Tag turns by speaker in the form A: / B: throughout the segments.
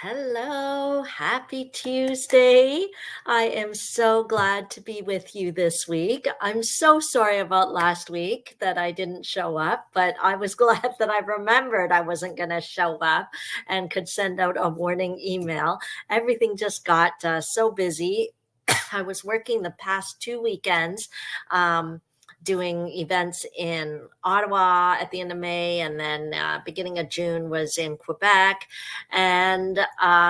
A: Hello, happy Tuesday. I am so glad to be with you this week. I'm so sorry about last week that I didn't show up, but I was glad that I remembered I wasn't going to show up and could send out a warning email. Everything just got so busy. I was working the past 2 weekends. Doing events in Ottawa at the end of May, and then beginning of June was in Quebec. And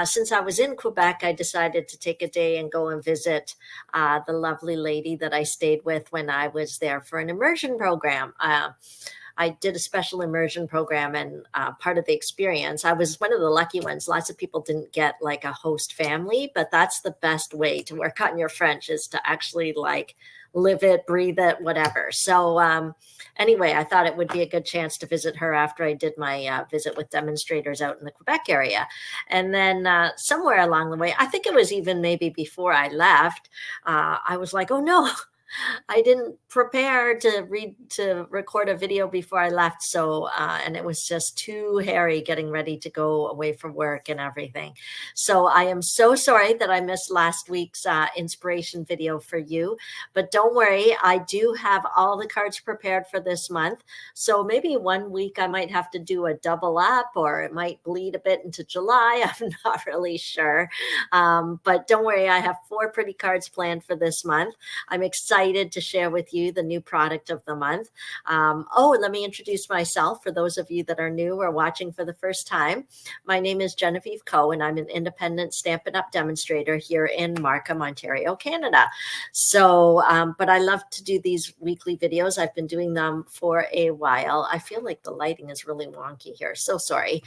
A: since I was in Quebec, I decided to take a day and go and visit the lovely lady that I stayed with when I was there for an immersion program. I did a special immersion program, and part of the experience, I was one of the lucky ones. Lots of people didn't get like a host family, but that's the best way to work on your French, is to actually like live it, breathe it, whatever. So anyway, I thought it would be a good chance to visit her after I did my visit with demonstrators out in the Quebec area. And then somewhere along the way, I think it was even maybe before I left, I was like, oh no, I didn't prepare to record a video before I left. So, and it was just too hairy getting ready to go away from work and everything. So I am so sorry that I missed last week's inspiration video for you, but don't worry. I do have all the cards prepared for this month. So maybe one week I might have to do a double up, or it might bleed a bit into July. I'm not really sure. But don't worry. I have 4 pretty cards planned for this month. I'm excited to share with you the new product of the month. Let me introduce myself for those of you that are new or watching for the first time. My name is Genevieve Coe, and I'm an independent Stampin' Up! Demonstrator here in Markham, Ontario, Canada. So, but I love to do these weekly videos. I've been doing them for a while. I feel like the lighting is really wonky here. So sorry.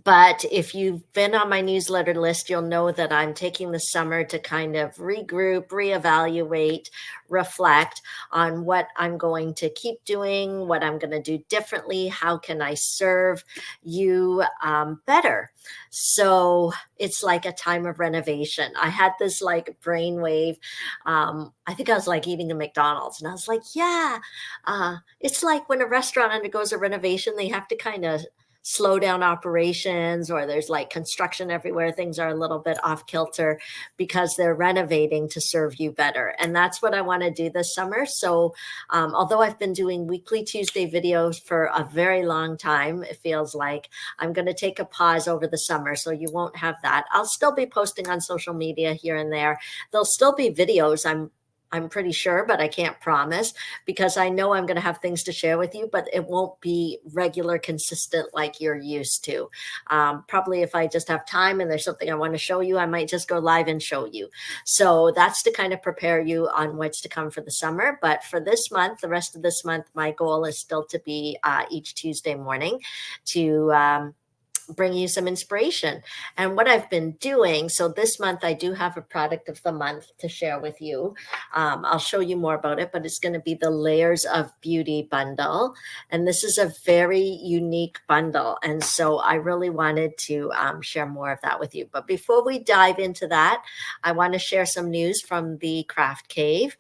A: But if you've been on my newsletter list, you'll know that I'm taking the summer to kind of regroup, reevaluate, reflect on what I'm going to keep doing, what I'm going to do differently, how can I serve you better. So it's like a time of renovation. I had this like brainwave. I think I was like eating a McDonald's, and I was like, yeah, it's like when a restaurant undergoes a renovation, they have to kind of slow down operations, or there's like construction everywhere. Things are a little bit off kilter because they're renovating to serve you better. And that's what I want to do this summer. So although I've been doing weekly Tuesday videos for a very long time, it feels like I'm going to take a pause over the summer. So you won't have that. I'll still be posting on social media here and there. There'll still be videos. I'm pretty sure, but I can't promise, because I know I'm going to have things to share with you, but it won't be regular, consistent like you're used to. Probably if I just have time and there's something I want to show you, I might just go live and show you. So that's to kind of prepare you on what's to come for the summer. But for this month, the rest of this month, my goal is still to be each Tuesday morning to bring you some inspiration. And what I've been doing, so this month I do have a product of the month to share with you. I'll show you more about it, but it's going to be the Layers of Beauty bundle. And this is a very unique bundle. And so I really wanted to share more of that with you. But before we dive into that, I want to share some news from the Craft Cave.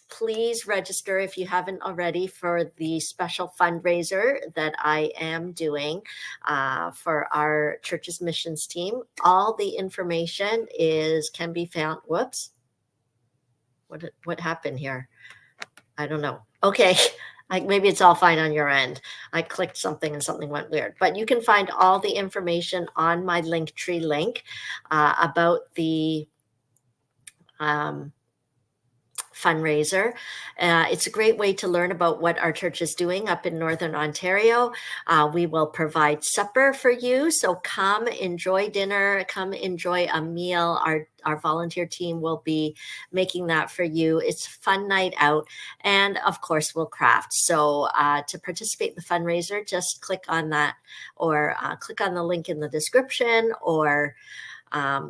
A: Please register if you haven't already for the special fundraiser that I am doing for our church's missions team. All the information can be found. Whoops. What happened here? I don't know. Okay. Maybe it's all fine on your end. I clicked something and something went weird. But you can find all the information on my Linktree link about the fundraiser. It's a great way to learn about what our church is doing up in Northern Ontario. We will provide supper for you. So come enjoy dinner, come enjoy a meal. Our volunteer team will be making that for you. It's a fun night out. And of course, we'll craft. So to participate in the fundraiser, just click on that, or click on the link in the description, or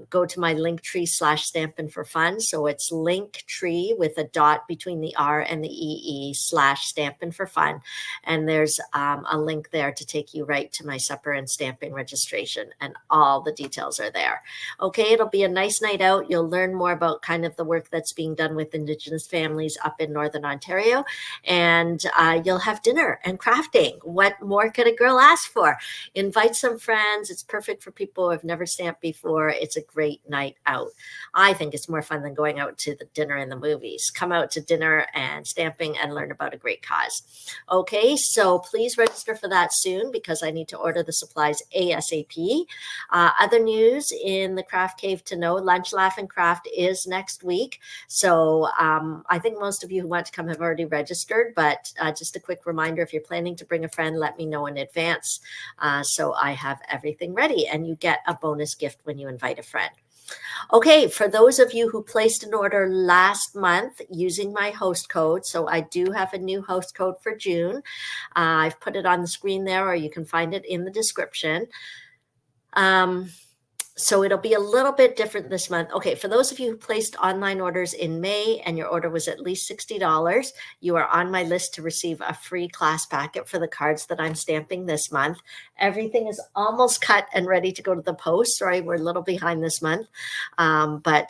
A: go to my Linktree/Stampin' for Fun. So it's Linktree with a dot between the R and the EE/Stampin' for Fun. And there's a link there to take you right to my supper and stamping registration, and all the details are there. Okay, it'll be a nice night out. You'll learn more about kind of the work that's being done with Indigenous families up in Northern Ontario, and you'll have dinner and crafting. What more could a girl ask for? Invite some friends. It's perfect for people who have never stamped before. It's a great night out. I think it's more fun than going out to the dinner and the movies. Come out to dinner and stamping and learn about a great cause. Okay, so please register for that soon because I need to order the supplies ASAP. Other news in the Craft Cave to know, Lunch, Laugh, and Craft is next week. So I think most of you who want to come have already registered, but just a quick reminder, if you're planning to bring a friend, let me know in advance so I have everything ready, and you get a bonus gift when you invite a friend. Okay, for those of you who placed an order last month using my host code, so I do have a new host code for June. I've put it on the screen there, or you can find it in the description. So it'll be a little bit different this month. Okay, for those of you who placed online orders in May and your order was at least $60, you are on my list to receive a free class packet for the cards that I'm stamping this month. Everything is almost cut and ready to go to the post. Sorry, we're a little behind this month, but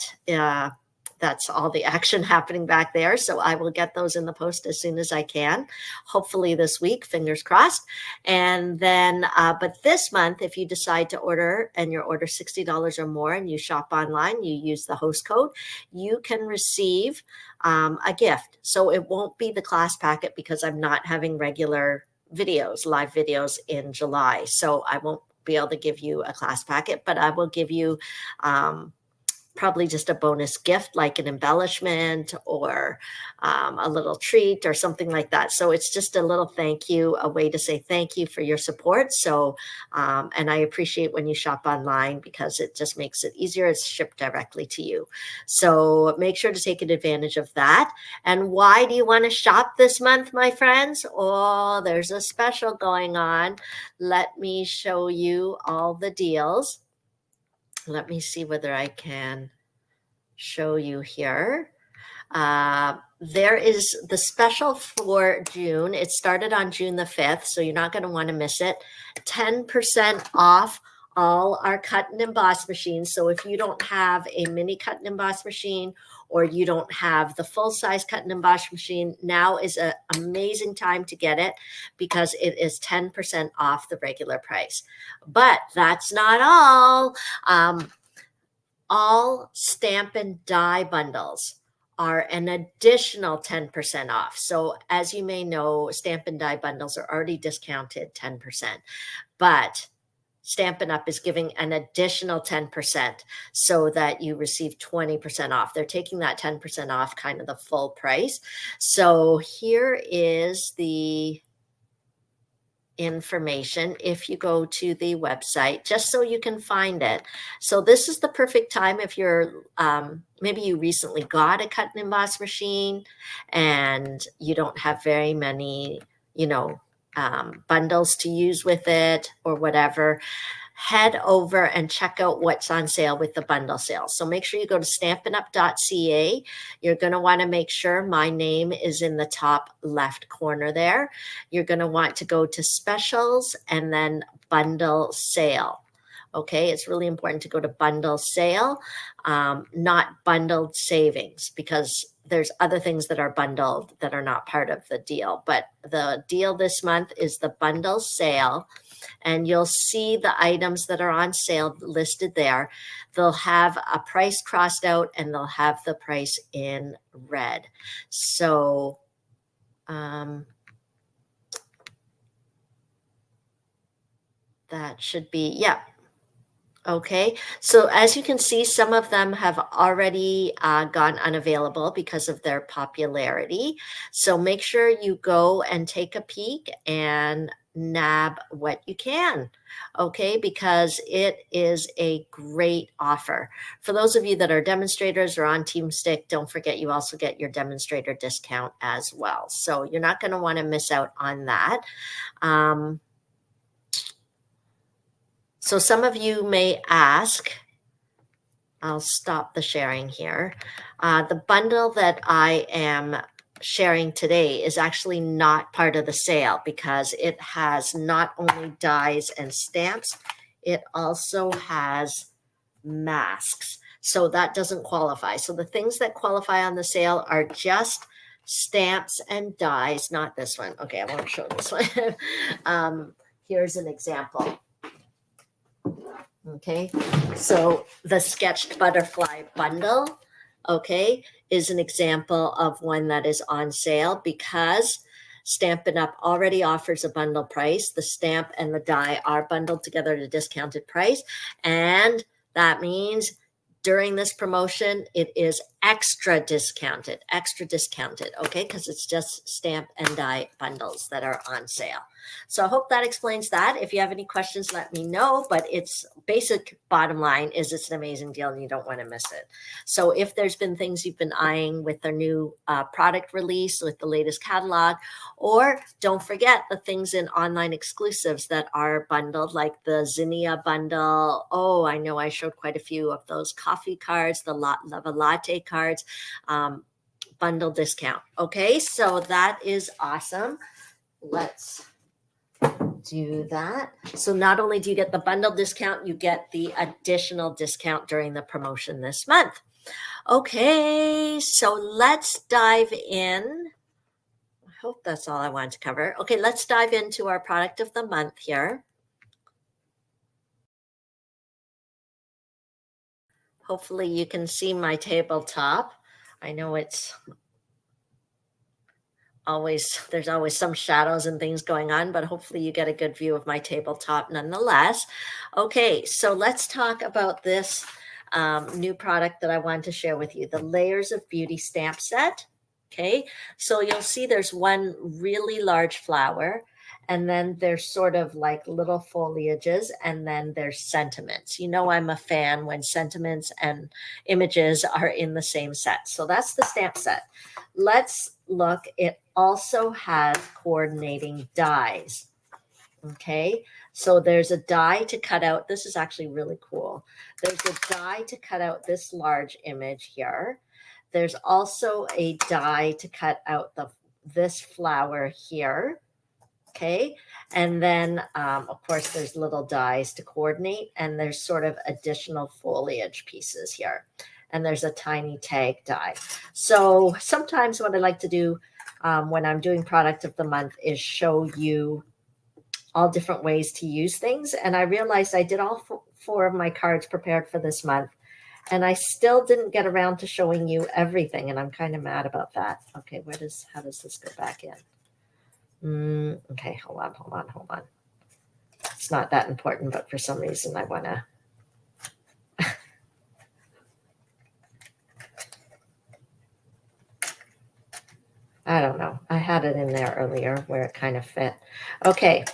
A: that's all the action happening back there. So I will get those in the post as soon as I can, hopefully this week, fingers crossed. And then, but this month, if you decide to order and you order $60 or more and you shop online, you use the host code, you can receive a gift. So it won't be the class packet because I'm not having regular videos, live videos in July. So I won't be able to give you a class packet, but I will give you probably just a bonus gift like an embellishment or a little treat or something like that. So it's just a little thank you, a way to say thank you for your support. So, and I appreciate when you shop online because it just makes it easier. It's shipped directly to you. So make sure to take advantage of that. And why do you want to shop this month, my friends? Oh, there's a special going on. Let me show you all the deals. Let me see whether I can show you here. There is the special for June. It started on June the 5th, so you're not going to want to miss it. 10% off all our cut and emboss machines. So if you don't have a mini cut and emboss machine or you don't have the full size cut and emboss machine, now is an amazing time to get it because it is 10% off the regular price. But that's not all. All Stampin' Die bundles are an additional 10% off. So as you may know, Stampin' Die bundles are already discounted 10%, but Stampin' Up! Is giving an additional 10% so that you receive 20% off. They're taking that 10% off kind of the full price. So here is the information if you go to the website, just so you can find it. So this is the perfect time if you're maybe you recently got a cut and emboss machine and you don't have very many, bundles to use with it or whatever. Head over and check out what's on sale with the bundle sale. So make sure you go to stampinup.ca. You're going to want to make sure my name is in the top left corner there. You're going to want to go to specials and then bundle sale. Okay, it's really important to go to bundle sale, not bundled savings, because there's other things that are bundled that are not part of the deal. But the deal this month is the bundle sale. And you'll see the items that are on sale listed there. They'll have a price crossed out and they'll have the price in red. So that should be, yeah. Okay, so as you can see, some of them have already gone unavailable because of their popularity. So make sure you go and take a peek and nab what you can, okay, because it is a great offer. For those of you that are demonstrators or on Team Stick, don't forget you also get your demonstrator discount as well. So you're not going to want to miss out on that. So some of you may ask, I'll stop the sharing here. The bundle that I am sharing today is actually not part of the sale because it has not only dies and stamps, it also has masks. So that doesn't qualify. So the things that qualify on the sale are just stamps and dies, not this one. Okay, I won't show this one. Here's an example. Okay, so the sketched butterfly bundle, okay, is an example of one that is on sale because Stampin' Up! Already offers a bundle price. The stamp and the die are bundled together at a discounted price. And that means during this promotion, it is extra discounted, okay, because it's just stamp and die bundles that are on sale. So I hope that explains that. If you have any questions, let me know. But its basic bottom line is it's an amazing deal and you don't want to miss it. So if there's been things you've been eyeing with their new product release, with the latest catalog, or don't forget the things in online exclusives that are bundled, like the Zinnia bundle. Oh, I know I showed quite a few of those coffee cards, the Lava Latte cards, bundle discount. Okay, so that is awesome. Let's do that. So not only do you get the bundle discount, you get the additional discount during the promotion this month. Okay, so let's dive in. I hope that's all I wanted to cover. Okay, let's dive into our product of the month here. Hopefully you can see my tabletop. I know it's there's always some shadows and things going on, but hopefully you get a good view of my tabletop nonetheless. Okay, so let's talk about this new product that I wanted to share with you, the Layers of Beauty stamp set. Okay, so you'll see there's one really large flower, and then there's sort of like little foliages, and then there's sentiments. You know, I'm a fan when sentiments and images are in the same set. So that's the stamp set. Let's look. It also has coordinating dies. Okay, so there's a die to cut out. This is actually really cool. There's a die to cut out this large image here. There's also a die to cut out this flower here. Okay, and then of course there's little dies to coordinate, and there's sort of additional foliage pieces here, and there's a tiny tag die. So sometimes what I like to do when I'm doing product of the month is show you all different ways to use things. And I realized I did all four of my cards prepared for this month, and I still didn't get around to showing you everything, and I'm kind of mad about that. Okay, how does this go back in? Okay, hold on. It's not that important, but for some reason I want to. I don't know. I had it in there earlier where it kind of fit. Okay,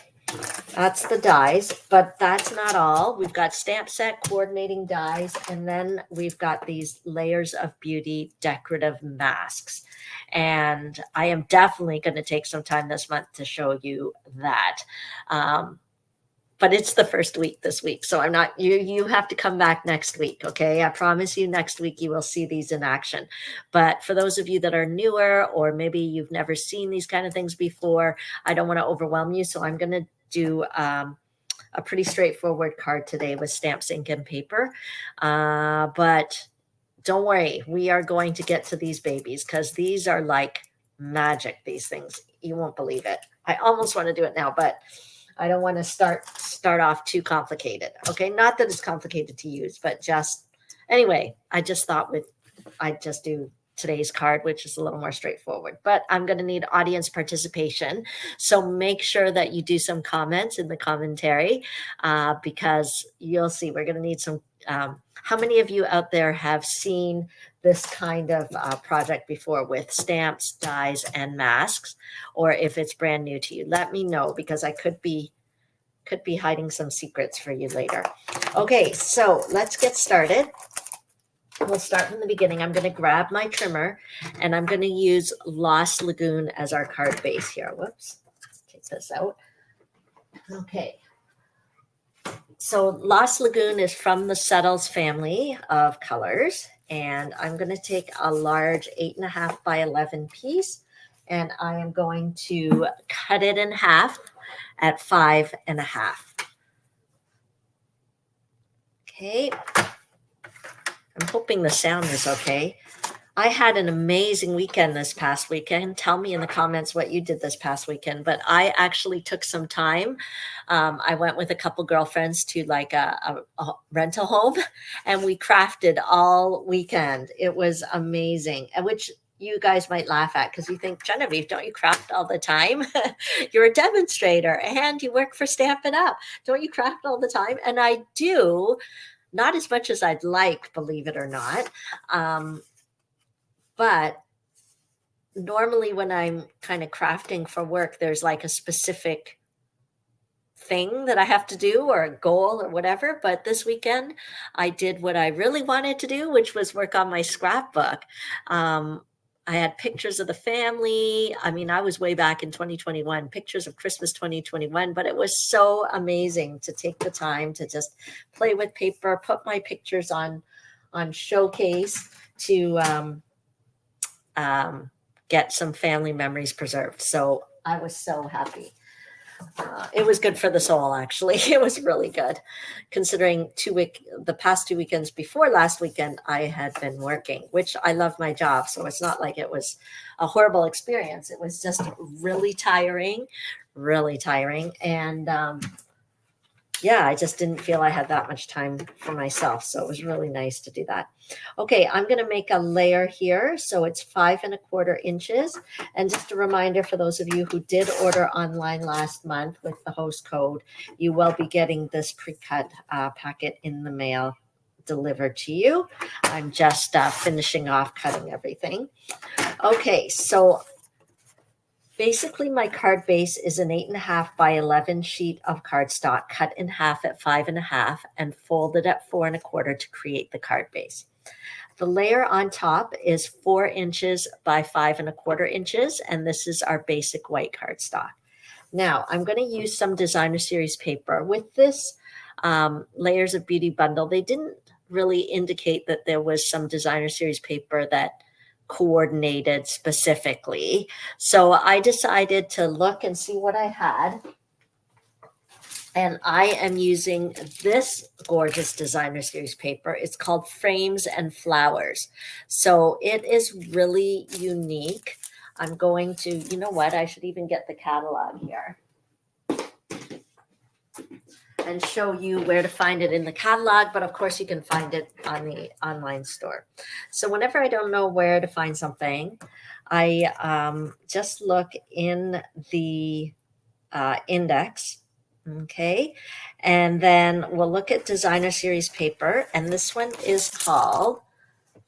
A: that's the dies, but that's not all. We've got stamp set coordinating dies, and then we've got these Layers of Beauty decorative masks. And I am definitely going to take some time this month to show you that. But it's the first week this week, so I'm not, you have to come back next week, okay? I promise you next week you will see these in action. But for those of you that are newer, or maybe you've never seen these kind of things before, I don't want to overwhelm you, so I'm going to do a pretty straightforward card today with stamps, ink, and paper. But don't worry, we are going to get to these babies because these are like magic, these things. You won't believe it. I almost want to do it now, but I don't want to start off too complicated. Okay, not that it's complicated to use, but just anyway, I just thought I'd just do today's card, which is a little more straightforward. But I'm going to need audience participation, so make sure that you do some comments in the commentary because you'll see we're going to need some. How many of you out there have seen this kind of project before with stamps, dies, and masks? Or if it's brand new to you, let me know because I could be hiding some secrets for you later. Okay, so let's get started. We'll start from the beginning. I'm going to grab my trimmer and I'm going to use Lost Lagoon as our card base here. Whoops, take this out. Okay. So Lost Lagoon is from the Settles family of colors. And I'm going to take a large 8.5 by 11 piece, and I am going to cut it in half at 5.5. Okay. I'm hoping the sound is okay. I had an amazing weekend this past weekend. Tell me in the comments what you did this past weekend. But I actually took some time. I went with a couple girlfriends to like a rental home, and we crafted all weekend. It was amazing, and which you guys might laugh at because you think, Genevieve, don't you craft all the time? You're a demonstrator and you work for Stampin' Up. Don't you craft all the time? And I do, not as much as I'd like, believe it or not. But normally when I'm kind of crafting for work, there's like a specific thing that I have to do or a goal or whatever. But this weekend, I did what I really wanted to do, which was work on my scrapbook. I had pictures of the family. I mean, I was way back in 2021, pictures of Christmas 2021, but it was so amazing to take the time to just play with paper, put my pictures on showcase to get some family memories preserved. So I was so happy. It was good for the soul, actually. It was really good, considering the past 2 weekends before last weekend, I had been working, which I love my job. So it's not like it was a horrible experience. It was just really tiring, really tiring. And yeah, I just didn't feel I had that much time for myself. So it was really nice to do that. Okay, I'm going to make a layer here. So it's 5.25 inches. And just a reminder for those of you who did order online last month with the host code, you will be getting this pre-cut packet in the mail delivered to you. I'm just finishing off cutting everything. Okay, so basically, my card base is an 8.5 by 11 sheet of cardstock cut in half at 5.5 and folded at 4.25 to create the card base. The layer on top is 4 inches by 5.25 inches, and this is our basic white cardstock. Now, I'm going to use some designer series paper. With this Layers of Beauty bundle, they didn't really indicate that there was some designer series paper that coordinated specifically. So I decided to look and see what I had. And I am using this gorgeous designer series paper. It's called Frames and Flowers. So it is really unique. I'm going to, you know what, I should even get the catalog here and show you where to find it in the catalog, but of course you can find it on the online store. So whenever I don't know where to find something, I just look in the index, okay? And then we'll look at designer series paper, and this one is called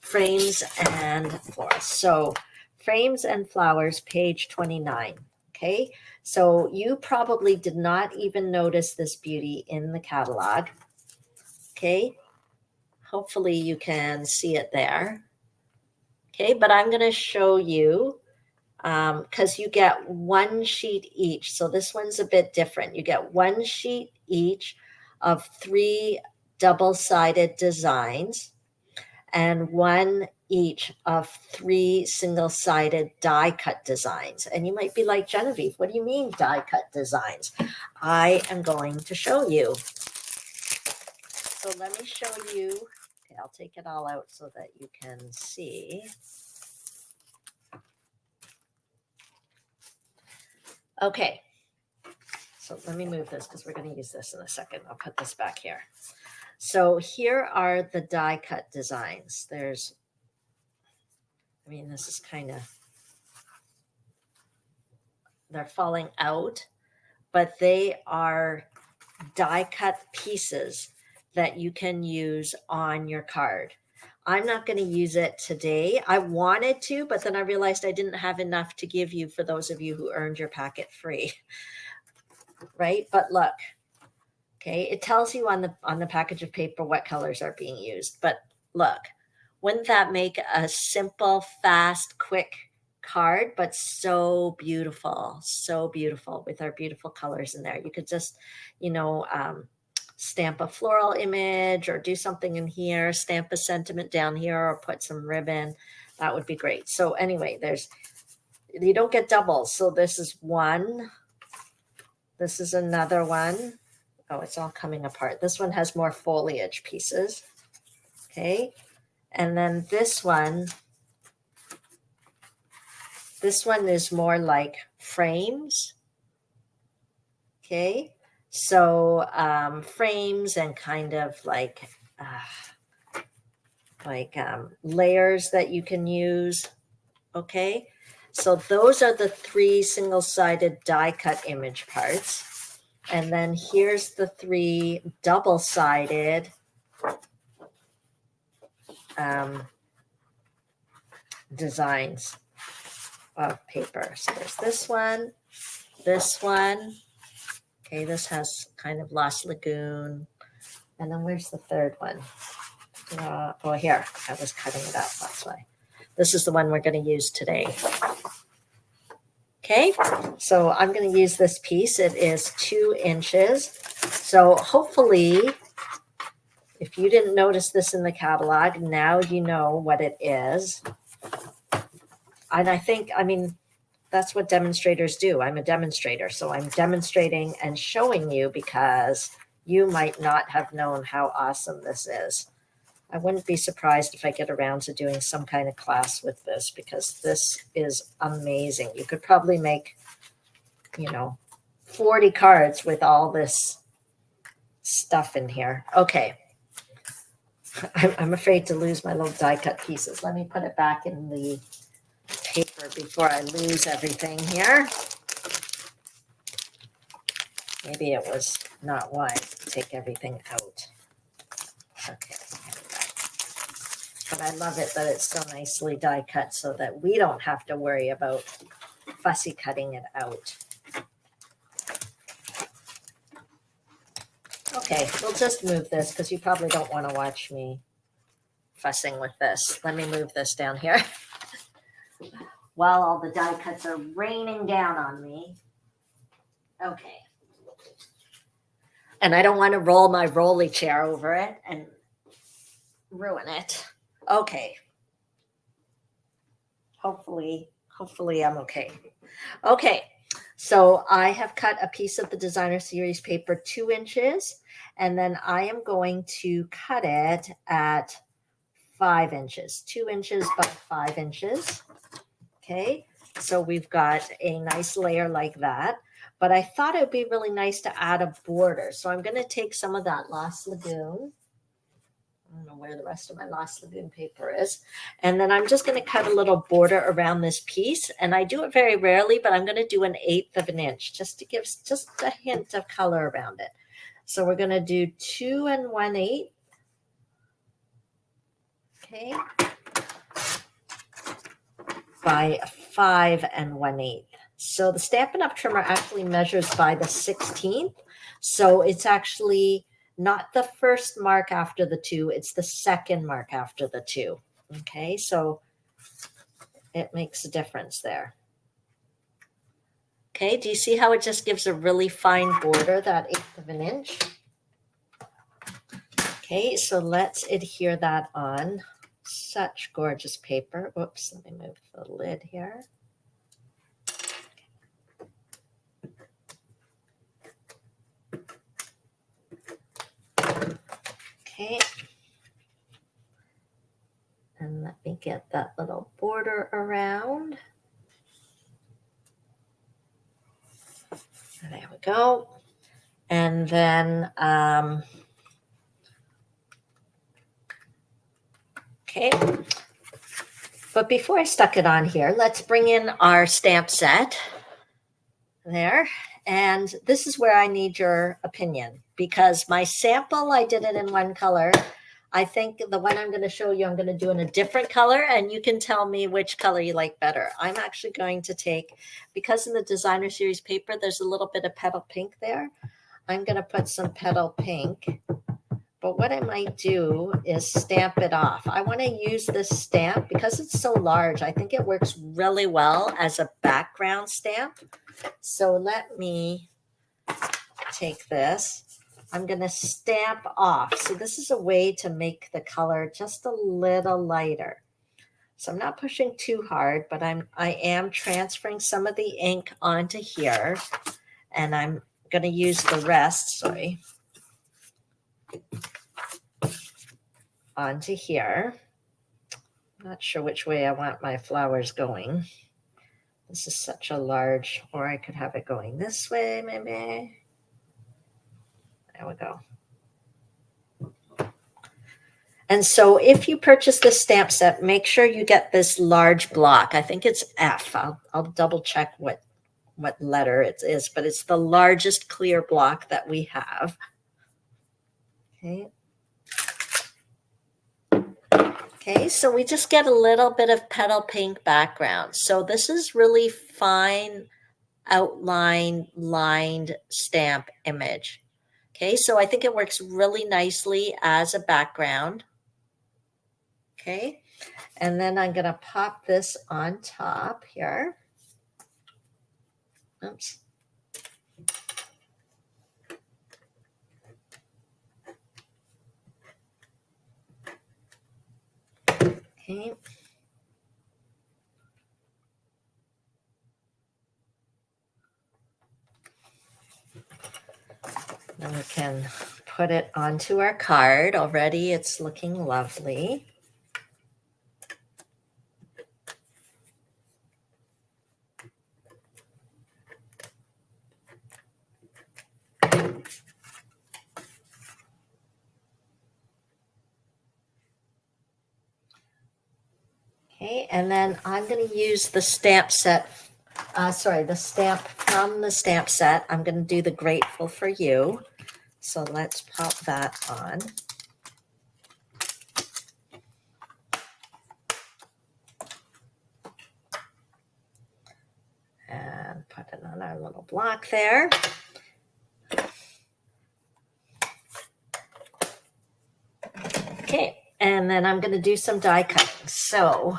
A: Frames and Flowers. So Frames and Flowers, page 29, okay? So you probably did not even notice this beauty in the catalog. Okay. Hopefully you can see it there. Okay. But I'm going to show you because you get one sheet each. So this one's a bit different. You get one sheet each of 3 double-sided designs and one each of 3 single-sided die-cut designs. And you might be like, Genevieve, what do you mean die-cut designs? I am going to show you. So let me show you. Okay, I'll take it all out so that you can see. Okay, so let me move this because we're going to use this in a second. I'll put this back here. So here are the die-cut designs. This is kind of, they're falling out, but they are die-cut pieces that you can use on your card. I'm not going to use it today. I wanted to, but then I realized I didn't have enough to give you for those of you who earned your packet free, right? But look, okay, it tells you on the package of paper what colors are being used. But look, wouldn't that make a simple, fast, quick card, but so beautiful with our beautiful colors in there. You could just, stamp a floral image or do something in here, stamp a sentiment down here or put some ribbon. That would be great. So anyway, you don't get doubles. So this is one. This is another one. Oh, it's all coming apart. This one has more foliage pieces. Okay. And then this one is more like frames. Okay. So frames and kind of like layers that you can use. Okay. So those are the 3 single-sided die cut image parts. And then here's the 3 double-sided designs of paper. So there's this one. Okay, this has kind of Lost Lagoon. And then where's the third one? Oh, here. I was cutting it out. That's why. This is the one we're going to use today. Okay, so I'm going to use this piece. It is 2 inches. So hopefully, if you didn't notice this in the catalog, now you know what it is. And I mean, that's what demonstrators do. I'm a demonstrator. So I'm demonstrating and showing you because you might not have known how awesome this is. I wouldn't be surprised if I get around to doing some kind of class with this because this is amazing. You could probably make, 40 cards with all this stuff in here. Okay. I'm afraid to lose my little die cut pieces. Let me put it back in the paper before I lose everything here. Maybe it was not wise to take everything out. Okay. But I love it that it's so nicely die cut so that we don't have to worry about fussy cutting it out. Okay, we'll just move this because you probably don't want to watch me fussing with this. Let me move this down here while all the die cuts are raining down on me. Okay. And I don't want to roll my rolly chair over it and ruin it. Okay. Hopefully I'm okay. Okay. So I have cut a piece of the designer series paper 2 inches, and then I am going to cut it at 5 inches, 2 inches by 5 inches. Okay. So we've got a nice layer like that, but I thought it would be really nice to add a border. So I'm going to take some of that Lost Lagoon. I don't know where the rest of my Lost Lagoon paper is. And then I'm just going to cut a little border around this piece. And I do it very rarely, but I'm going to do 1/8 of an inch just to give just a hint of color around it. So we're going to do 2 1/8. Okay. By 5 1/8. So the Stampin' Up! Trimmer actually measures by the 16th. So it's actually not the first mark after the 2, it's the second mark after the 2. Okay, so it makes a difference there. Okay, do you see how it just gives a really fine border, that 1/8 of an inch? Okay, so let's adhere that on. Such gorgeous paper. Whoops, let me move the lid here. Okay. And let me get that little border around. There we go. And then, okay. But before I stuck it on here, let's bring in our stamp set. There. And this is where I need your opinion because my sample, I did it in one color. I think the one I'm going to show you, I'm going to do in a different color, and you can tell me which color you like better. I'm actually going to take, because in the designer series paper, there's a little bit of petal pink there. I'm going to put some petal pink. But what I might do is stamp it off. I want to use this stamp because it's so large. I think it works really well as a background stamp. So let me take this I'm going to stamp off. So this is a way to make the color just a little lighter. So I'm not pushing too hard, but I am transferring some of the ink onto here, and I'm going to use the rest, onto here. I'm not sure which way I want my flowers going. This is such a large, or I could have it going this way, maybe. There we go. And so if you purchase this stamp set, make sure you get this large block. I think it's F. I'll double check what letter it is, but it's the largest clear block that we have. Okay. Okay, so we just get a little bit of petal pink background. So this is really fine outline lined stamp image. Okay, so I think it works really nicely as a background. Okay, and then I'm going to pop this on top here. Oops. Okay. Then we can put it onto our card. Already it's looking lovely. Okay, and then I'm going to use the stamp set, the stamp from the stamp set. I'm going to do the Grateful for You. So let's pop that on. And put it on our little block there. Okay, and then I'm going to do some die cutting. So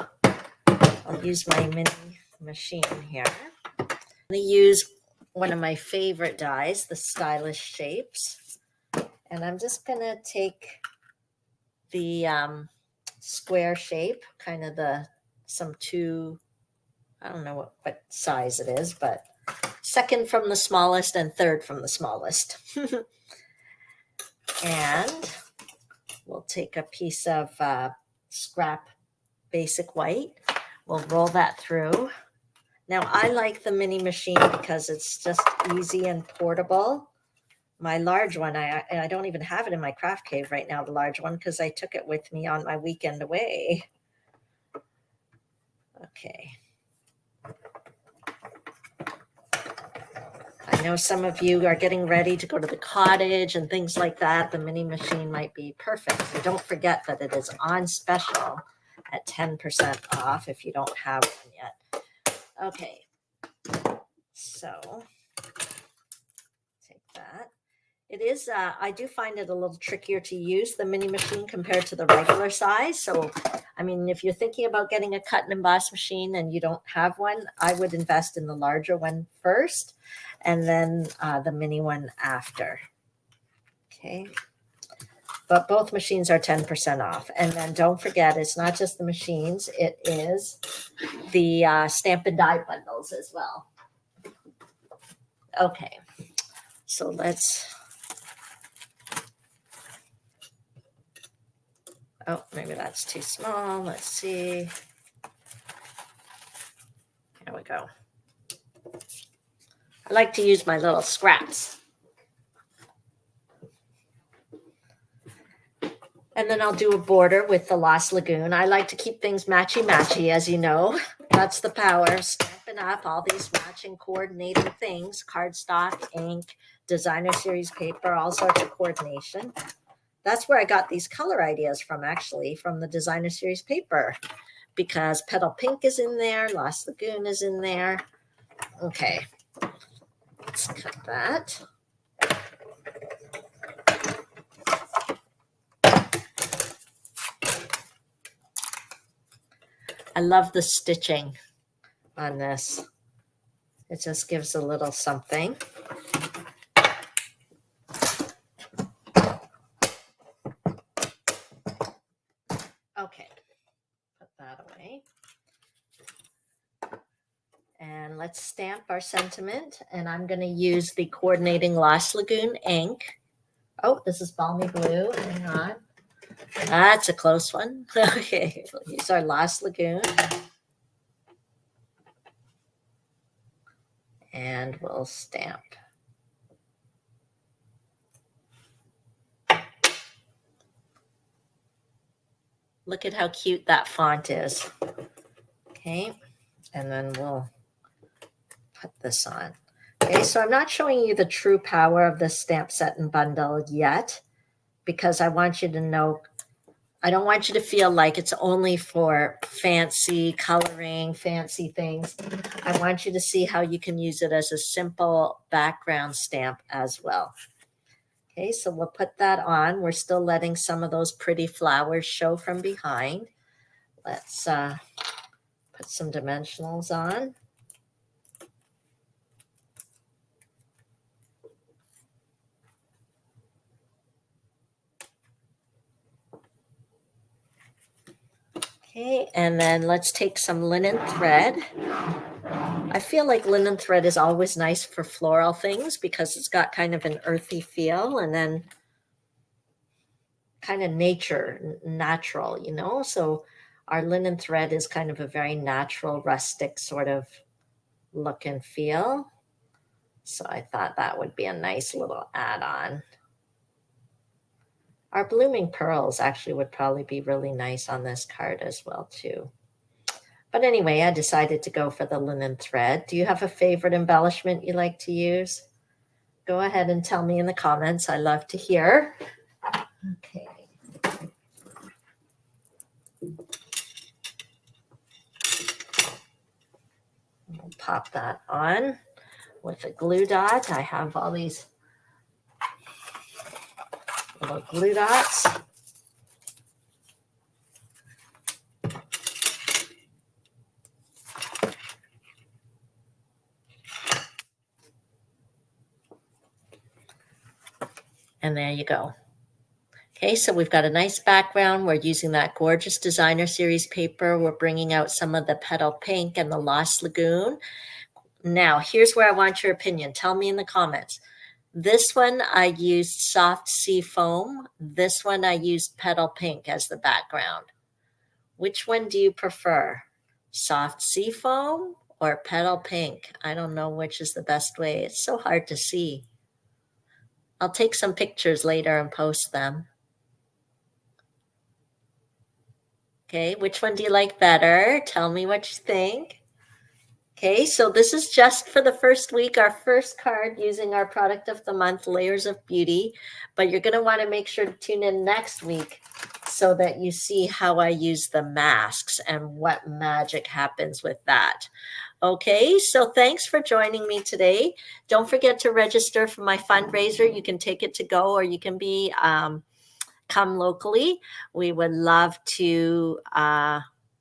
A: I'll use my mini machine here. I'm going to use one of my favorite dies, the Stylish Shapes. And I'm just going to take the square shape, kind of I don't know what size it is, but second from the smallest and third from the smallest. And we'll take a piece of scrap basic white. We'll roll that through. Now, I like the mini machine because it's just easy and portable. My large one, I don't even have it in my craft cave right now, the large one, because I took it with me on my weekend away. Okay. I know some of you are getting ready to go to the cottage and things like that. The mini machine might be perfect. And don't forget that it is on special at 10% off if you don't have one yet. Okay, so take that. It is, I do find it a little trickier to use the mini machine compared to the regular size. So, I mean, if you're thinking about getting a cut and emboss machine and you don't have one, I would invest in the larger one first and then the mini one after. Okay. But both machines are 10% off. And then don't forget, it's not just the machines, it is the Stampin' Die bundles as well. Okay, so oh, maybe that's too small. Let's see. There we go. I like to use my little scraps. And then I'll do a border with the Lost Lagoon. I like to keep things matchy-matchy, as you know. That's the power of Stampin' Up! All these matching coordinating things, cardstock, ink, designer series paper, all sorts of coordination. That's where I got these color ideas from, actually, from the designer series paper, because Petal Pink is in there, Lost Lagoon is in there. Okay, let's cut that. I love the stitching on this. It just gives a little something. Okay, put that away. And let's stamp our sentiment. And I'm going to use the coordinating Lost Lagoon ink. Oh, this is balmy blue. Hang on. That's a close one. Okay, we'll use our Lost Lagoon. And we'll stamp. Look at how cute that font is. Okay, and then we'll put this on. Okay, so I'm not showing you the true power of this stamp set and bundle yet, because I want you to know, I don't want you to feel like it's only for fancy coloring, fancy things. I want you to see how you can use it as a simple background stamp as well. Okay, so we'll put that on. We're still letting some of those pretty flowers show from behind. Let's put some dimensionals on. Okay, and then let's take some linen thread. I feel like linen thread is always nice for floral things because it's got kind of an earthy feel and then kind of natural, you know? So our linen thread is kind of a very natural, rustic sort of look and feel. So I thought that would be a nice little add-on. Our blooming pearls actually would probably be really nice on this card as well too. But anyway, I decided to go for the linen thread. Do you have a favorite embellishment you like to use? Go ahead and tell me in the comments. I love to hear. Okay. We'll pop that on with a glue dot. I have all these little glue dots. And there you go. Okay, so we've got a nice background. We're using that gorgeous designer series paper. We're bringing out some of the petal pink and the Lost Lagoon. Now, here's where I want your opinion. Tell me in the comments. This one, I used soft sea foam. This one, I used petal pink as the background. Which one do you prefer? Soft sea foam or petal pink? I don't know which is the best way. It's so hard to see. I'll take some pictures later and post them. Okay, which one do you like better? Tell me what you think. Okay, so this is just for the first week, our first card using our product of the month, Layers of Beauty. But you're going to want to make sure to tune in next week so that you see how I use the masks and what magic happens with that. Okay, so thanks for joining me today. Don't forget to register for my fundraiser. You can take it to go or you can be come locally. We would love to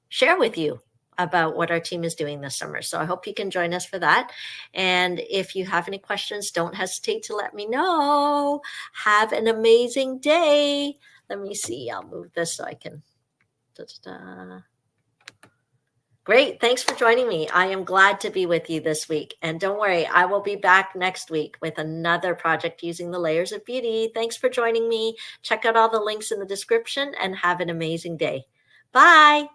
A: share with you about what our team is doing this summer. So I hope you can join us for that. And if you have any questions, don't hesitate to let me know. Have an amazing day. Let me see. I'll move this so I can. Great. Thanks for joining me. I am glad to be with you this week. And don't worry, I will be back next week with another project using the Layers of Beauty. Thanks for joining me. Check out all the links in the description and have an amazing day. Bye.